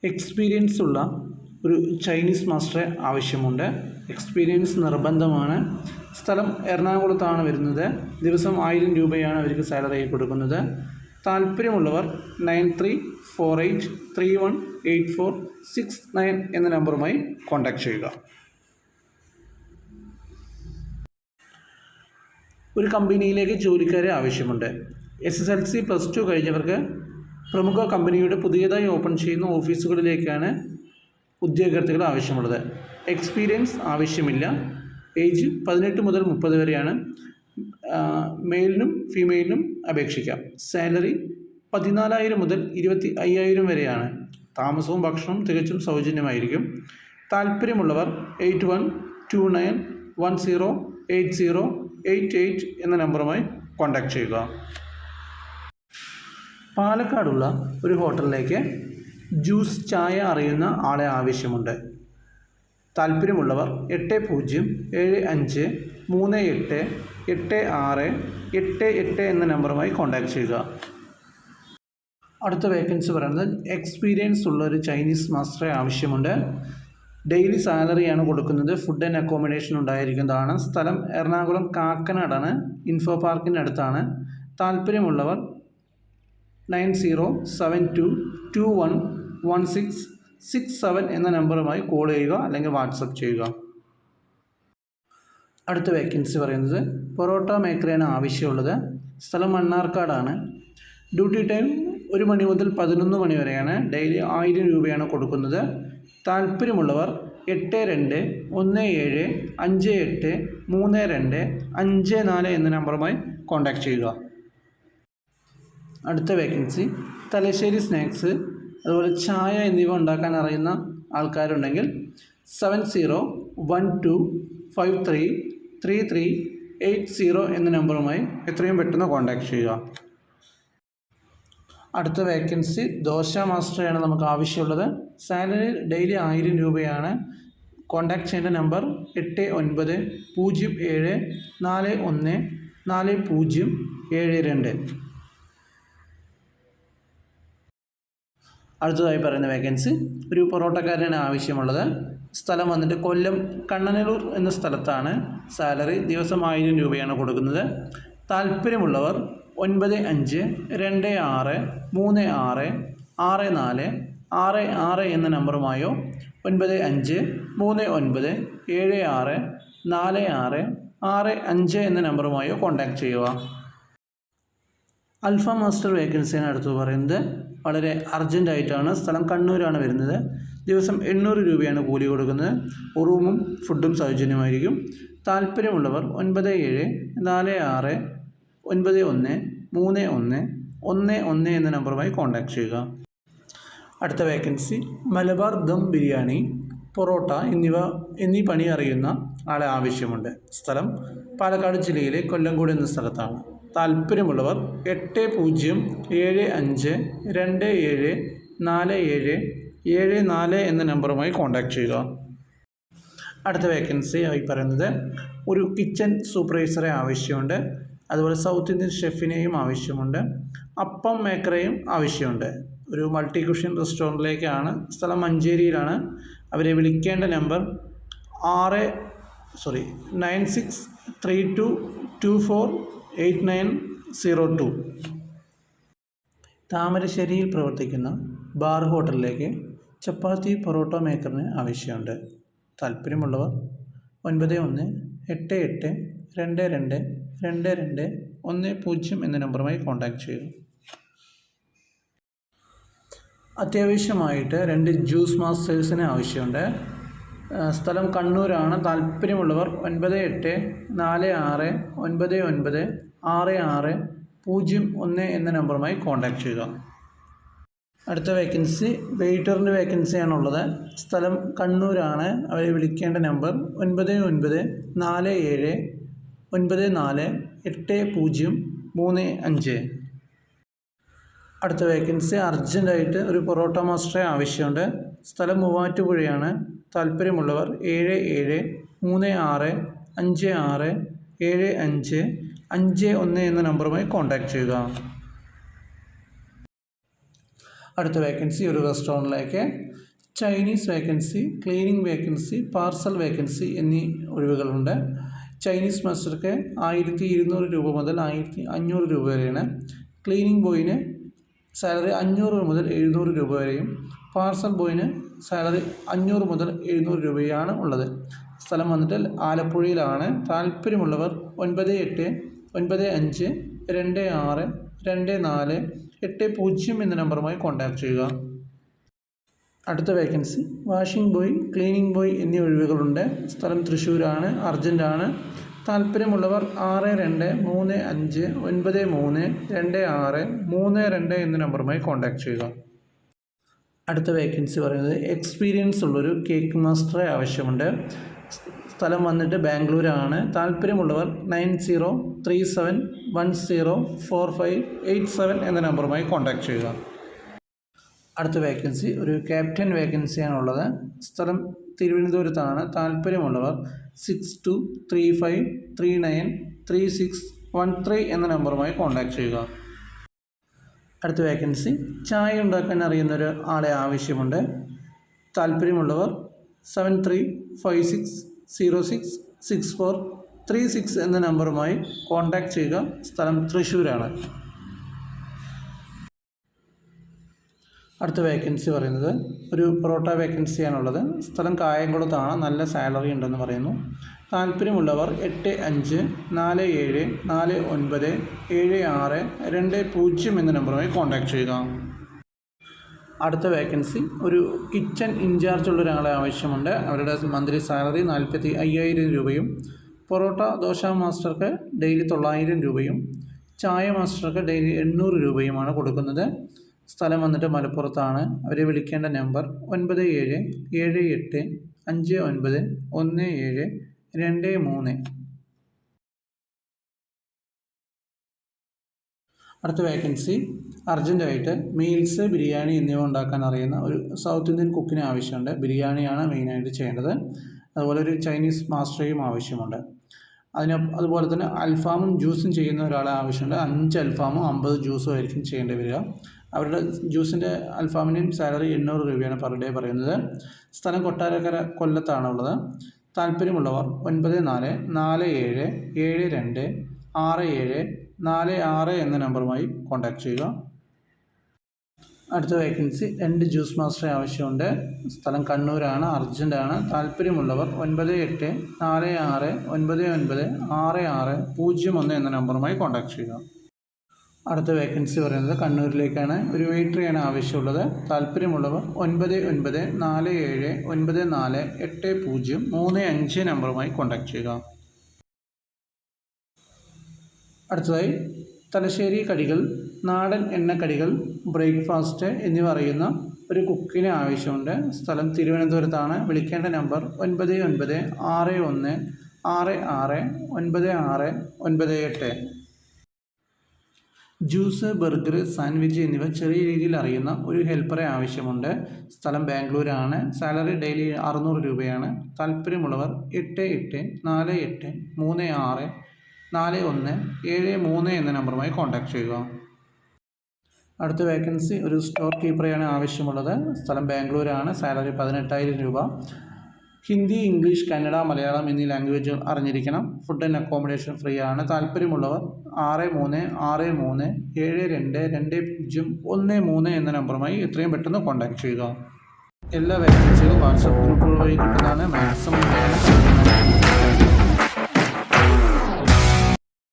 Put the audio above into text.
Experience ഉള്ള ഒരു Chinese മാസ്റ്ററെ ആവശ്യമുണ്ട്. എക്സ്പീരിയൻസ് നിർബന്ധമാണ്. സ്ഥലം എറണാകുളത്താണ് വരുന്നത്. ദിവസം 1000 രൂപയാണ് അവർക്ക് സാലറി കൊടുക്കുന്നത്. താല്പര്യമുള്ളവർ 9348318469 എന്ന നമ്പറുമായി കോൺടാക്റ്റ് ചെയ്യുക. ഒരു കമ്പനിയിലേക്ക് ജോലിക്കാരെ ആവശ്യമുണ്ട്. SSLC +2 കഴിഞ്ഞവർക്ക് പ്രമുഖ കമ്പനിയുടെ പുതിയതായി ഓപ്പൺ ചെയ്യുന്ന ഓഫീസുകളിലേക്കാണ് ഉദ്യോഗാർത്ഥികൾ ആവശ്യമുള്ളത്. എക്സ്പീരിയൻസ് ആവശ്യമില്ല. ഏജ് 18 മുതൽ 30 വരെയാണ്. മെയിലിനും ഫീമെയിലിനും അപേക്ഷിക്കാം. സാലറി 14,000 മുതൽ 25,000 വരെയാണ്. താമസവും ഭക്ഷണവും തികച്ചും സൗജന്യമായിരിക്കും. താല്പര്യമുള്ളവർ 8129108088 എന്ന നമ്പറുമായി കോൺടാക്റ്റ് ചെയ്യുക. പാലക്കാടുള്ള ഒരു ഹോട്ടലിലേക്ക് ജ്യൂസ് ചായ അറിയുന്ന ആളെ ആവശ്യമുണ്ട്. താല്പര്യമുള്ളവർ 8075388688 എന്ന നമ്പറുമായി കോൺടാക്റ്റ് ചെയ്യുക. അടുത്ത വേക്കൻസി പറയുന്നത് എക്സ്പീരിയൻസ് ഉള്ള ഒരു ചൈനീസ് മാസ്റ്ററെ ആവശ്യമുണ്ട്. ഡെയിലി സാലറിയാണ് കൊടുക്കുന്നത്. ഫുഡ് ആൻഡ് അക്കോമഡേഷൻ ഉണ്ടായിരിക്കുന്നതാണ്. സ്ഥലം എറണാകുളം കാക്കനാടാണ്. ഇൻഫോ പാർക്കിൻ്റെ അടുത്താണ്. താല്പര്യമുള്ളവർ 9072211667 എന്ന നമ്പറുമായി കോൾ ചെയ്യുക അല്ലെങ്കിൽ വാട്സപ്പ് ചെയ്യുക. അടുത്ത വേക്കൻസി പറയുന്നത് പൊറോട്ട മേക്കറേയാണ് ആവശ്യമുള്ളത്. സ്ഥലം മണ്ണാർക്കാടാണ്. ഡ്യൂട്ടി ടൈം 1 മണി മുതൽ 11 മണി വരെയാണ്. ഡെയിലി 1000 രൂപയാണ് കൊടുക്കുന്നത്. താല്പര്യമുള്ളവർ 8217583254 എന്ന നമ്പറുമായി കോൺടാക്റ്റ് ചെയ്യുക. അടുത്ത വേക്കൻസി തലശ്ശേരി സ്നാക്സ് അതുപോലെ ചായ എന്നിവ ഉണ്ടാക്കാൻ അറിയുന്ന ആൾക്കാരുണ്ടെങ്കിൽ 7012533380 എന്ന നമ്പറുമായി എത്രയും പെട്ടെന്ന് കോൺടാക്റ്റ് ചെയ്യുക. അടുത്ത വേക്കൻസി ദോശ മാസ്റ്ററെയാണ് നമുക്ക് ആവശ്യമുള്ളത്. സാലറി ഡെയിലി 1000 രൂപയാണ്. കോൺടാക്റ്റ് ചെയ്യേണ്ട നമ്പർ 890714144072. അടുത്തതായി പറയുന്ന വേക്കൻസി ഒരു പൊറോട്ടക്കാരനാണ് ആവശ്യമുള്ളത്. സ്ഥലം വന്നിട്ട് കൊല്ലം കണ്ണനല്ലൂർ എന്ന സ്ഥലത്താണ്. സാലറി ദിവസം 1000 രൂപയാണ് കൊടുക്കുന്നത്. താല്പര്യമുള്ളവർ 9526366466 എന്ന നമ്പറുമായോ 9539764665 എന്ന നമ്പറുമായോ കോൺടാക്റ്റ് ചെയ്യുക. അൽഫ മാസ്റ്റർ വേക്കൻസിയാണ് അടുത്ത് പറയുന്നത്. വളരെ അർജൻറ്റായിട്ടാണ്. സ്ഥലം കണ്ണൂരാണ് വരുന്നത്. ദിവസം 800 രൂപയാണ് കൂലി കൊടുക്കുന്നത്. റൂമും ഫുഡും സൗജന്യമായിരിക്കും. താല്പര്യമുള്ളവർ 9774913111 എന്ന നമ്പറുമായി കോൺടാക്റ്റ് ചെയ്യുക. അടുത്ത വേക്കൻസി മലബാർ ദം ബിരിയാണി, പൊറോട്ട എന്നീ പണി അറിയുന്ന ആളെ ആവശ്യമുണ്ട്. സ്ഥലം പാലക്കാട് ജില്ലയിലെ കൊല്ലങ്കോട് എന്ന സ്ഥലത്താണ്. താല്പര്യമുള്ളവർ 8075274774 എന്ന നമ്പറുമായി കോൺടാക്റ്റ് ചെയ്യുക. അടുത്ത വേക്കൻസി ആയി പറയുന്നത് ഒരു കിച്ചൺ സൂപ്പർവൈസറെ ആവശ്യമുണ്ട്. അതുപോലെ സൗത്ത് ഇന്ത്യൻ ഷെഫിനെയും ആവശ്യമുണ്ട്. അപ്പം മേക്കറെയും ആവശ്യമുണ്ട്. ഒരു മൾട്ടി കുഷൻ റെസ്റ്റോറൻറ്റിലേക്കാണ്. സ്ഥലം മഞ്ചേരിയിലാണ്. അവരെ വിളിക്കേണ്ട നമ്പർ 9632248902. താമരശ്ശേരിയിൽ പ്രവർത്തിക്കുന്ന ബാർ ഹോട്ടലിലേക്ക് ചപ്പാത്തി പൊറോട്ട മേക്കറിന് ആവശ്യമുണ്ട്. താല്പര്യമുള്ളവർ 9188222210 എന്ന നമ്പറുമായി കോൺടാക്റ്റ് ചെയ്യുക. അത്യാവശ്യമായിട്ട് 2 ജ്യൂസ് മാസ്റ്റേഴ്സിന് ആവശ്യമുണ്ട്. സ്ഥലം കണ്ണൂരാണ്. താല്പര്യമുള്ളവർ 9846996601 എന്ന നമ്പറുമായി കോൺടാക്റ്റ് ചെയ്യുക. അടുത്ത വേക്കൻസി വെയ്റ്ററിൻ്റെ വേക്കൻസിയാണുള്ളത്. സ്ഥലം കണ്ണൂരാണ്. അവരെ വിളിക്കേണ്ട നമ്പർ 9947948035. അടുത്ത വേക്കൻസി അർജൻറ്റായിട്ട് ഒരു പൊറോട്ട മാസ്റ്ററെ ആവശ്യമുണ്ട്. സ്ഥലം മൂവാറ്റുപുഴയാണ്. താല്പര്യമുള്ളവർ 7736567551 എന്ന നമ്പറുമായി കോൺടാക്റ്റ് ചെയ്യുക. അടുത്ത വേക്കൻസി ഒരു റെസ്റ്റോറൻറ്റിലേക്ക് Chinese vacancy, cleaning vacancy, parcel vacancy എന്നീ ഒഴിവുകളുണ്ട്. ചൈനീസ് മാസ്റ്റർക്ക് 1200 രൂപ മുതൽ 1500 രൂപ വരെയാണ്. ക്ലീനിങ് ബോയിന് സാലറി 500 മുതൽ 700 രൂപ വരെയും പാർസൽ ബോയിന് സാലറി 500 മുതൽ 700 രൂപയാണ് ഉള്ളത്. സ്ഥലം വന്നിട്ട് ആലപ്പുഴയിലാണ്. താല്പര്യമുള്ളവർ 9885262480 എന്ന നമ്പറുമായി കോൺടാക്റ്റ് ചെയ്യുക. അടുത്ത vacancy washing boy, cleaning boy എന്നീ ഒഴിവുകളുണ്ട്. സ്ഥലം തൃശ്ശൂരാണ്, അർജൻറ്റാണ്. താല്പര്യമുള്ളവർ 6295932632 എന്ന നമ്പറുമായി കോൺടാക്റ്റ് ചെയ്യുക. അടുത്ത വേക്കൻസി പറയുന്നത് എക്സ്പീരിയൻസ് ഉള്ളൊരു കേക്ക് മാസ്റ്ററെ ആവശ്യമുണ്ട്. സ്ഥലം വന്നിട്ട് ബാംഗ്ലൂരാണ്. താല്പര്യമുള്ളവർ 9037104587 എന്ന നമ്പറുമായി കോൺടാക്റ്റ് ചെയ്യുക. അടുത്ത വേക്കൻസി ഒരു ക്യാപ്റ്റൻ വേക്കൻസിയാണുള്ളത്. സ്ഥലം തിരുവനന്തപുരത്താണ്. താല്പര്യമുള്ളവർ 6235393613 എന്ന നമ്പറുമായി കോൺടാക്റ്റ് ചെയ്യുക. അടുത്ത വേക്കൻസി ചായ ഉണ്ടാക്കാൻ അറിയുന്ന ഒരു ആളെ ആവശ്യമുണ്ട്. താല്പര്യമുള്ളവർ 7356066436 എന്ന നമ്പറുമായി കോൺടാക്റ്റ് ചെയ്യുക. സ്ഥലം തൃശ്ശൂരാണ്. അടുത്ത വേക്കൻസി പറയുന്നത് ഒരു പൊറോട്ട വേക്കൻസിയാണുള്ളത്. സ്ഥലം കായംകുളത്താണ്. നല്ല സാലറി ഉണ്ടെന്ന് പറയുന്നു. താല്പര്യമുള്ളവർ 8547497620 എന്ന നമ്പറുമായി കോൺടാക്റ്റ് ചെയ്യുക. അടുത്ത വേക്കൻസി ഒരു കിച്ചൺ ഇൻചാർജ് ഉള്ള ഒരാളെ ആവശ്യമുണ്ട്. അവരുടെ മന്ത്ലി സാലറി 45,000 രൂപയും പൊറോട്ട ദോശ മാസ്റ്റർക്ക് ഡെയിലി 900 രൂപയും ചായ മാസ്റ്റർക്ക് ഡെയിലി 800 രൂപയുമാണ് കൊടുക്കുന്നത്. സ്ഥലം വന്നിട്ട് മലപ്പുറത്താണ്. അവരെ വിളിക്കേണ്ട നമ്പർ 9778591723. അടുത്ത വേക്കൻസി അർജൻറ്റായിട്ട് മീൽസ്, ബിരിയാണി എന്നിവ ഉണ്ടാക്കാൻ അറിയുന്ന ഒരു സൗത്ത് ഇന്ത്യൻ കുക്കിനെ ആവശ്യമുണ്ട്. ബിരിയാണിയാണ് മെയിനായിട്ട് ചെയ്യേണ്ടത്. അതുപോലെ ഒരു ചൈനീസ് മാസ്റ്ററേയും ആവശ്യമുണ്ട്. അതുപോലെ തന്നെ അൽഫാമും ജ്യൂസും ചെയ്യുന്ന ഒരാളെ ആവശ്യമുണ്ട്. 5 അൽഫാമും 50 ജ്യൂസും ആയിരിക്കും ചെയ്യേണ്ടി വരിക. അവരുടെ ജ്യൂസിൻ്റെ അൽഫാമിൻ്റെയും സാലറി 800 രൂപയാണ് പെർ ഡേ പറയുന്നത്. സ്ഥലം കൊട്ടാരക്കര കൊല്ലത്താണുള്ളത്. താല്പര്യമുള്ളവർ 9447726746 എന്ന നമ്പറുമായി കോൺടാക്റ്റ് ചെയ്യുക. അടുത്ത വേക്കൻസി 2 ജ്യൂസ് മാസ്റ്ററെ ആവശ്യമുണ്ട്. സ്ഥലം കണ്ണൂരാണ്, അർജൻറ്റാണ്. താല്പര്യമുള്ളവർ 9846996601 എന്ന നമ്പറുമായി കോൺടാക്റ്റ് ചെയ്യുക. അടുത്ത വേക്കൻസി പറയുന്നത് കണ്ണൂരിലേക്കാണ്. ഒരു വെയിറ്ററെയാണ് ആവശ്യമുള്ളത്. താല്പര്യമുള്ളവർ 9947948035 നമ്പറുമായി കോൺടാക്റ്റ് ചെയ്യുക. അടുത്തതായി തലശ്ശേരി കടികൾ, നാടൻ എണ്ണക്കടികൾ, ബ്രേക്ക്ഫാസ്റ്റ് എന്നിവ അറിയുന്ന ഒരു കുക്കിനെ ആവശ്യമുണ്ട്. സ്ഥലം തിരുവനന്തപുരത്താണ്. വിളിക്കേണ്ട നമ്പർ 9961669698. ജ്യൂസ്, ബർഗർ, സാൻഡ്വിച്ച് എന്നിവ ചെറിയ രീതിയിൽ അറിയുന്ന ഒരു ഹെൽപ്പറെ ആവശ്യമുണ്ട്. സ്ഥലം ബാംഗ്ലൂരാണ്. സാലറി ഡെയിലി 600 രൂപയാണ്. താല്പര്യമുള്ളവർ 8848364173 എന്ന നമ്പറുമായി കോൺടാക്റ്റ് ചെയ്യുക. അടുത്ത വേക്കൻസി ഒരു സ്റ്റോർ കീപ്പറെയാണ് ആവശ്യമുള്ളത്. സ്ഥലം ബാംഗ്ലൂരാണ്. സാലറി 18,000 രൂപ. ഹിന്ദി, ഇംഗ്ലീഷ്, കന്നഡ, മലയാളം എന്നീ ലാംഗ്വേജ് അറിഞ്ഞിരിക്കണം. ഫുഡ് ആൻഡ് അക്കോമഡേഷൻ ഫ്രീ ആണ്. താല്പര്യമുള്ളവർ 6363722013 എന്ന നമ്പറുമായി എത്രയും പെട്ടെന്ന് കോൺടാക്റ്റ് ചെയ്യുക. എല്ലാ വേക്കൻസികളും വാട്സപ്പ് ഗ്രൂപ്പുകൾ വഴി കിട്ടുന്നതാണ്. മാക്സിമം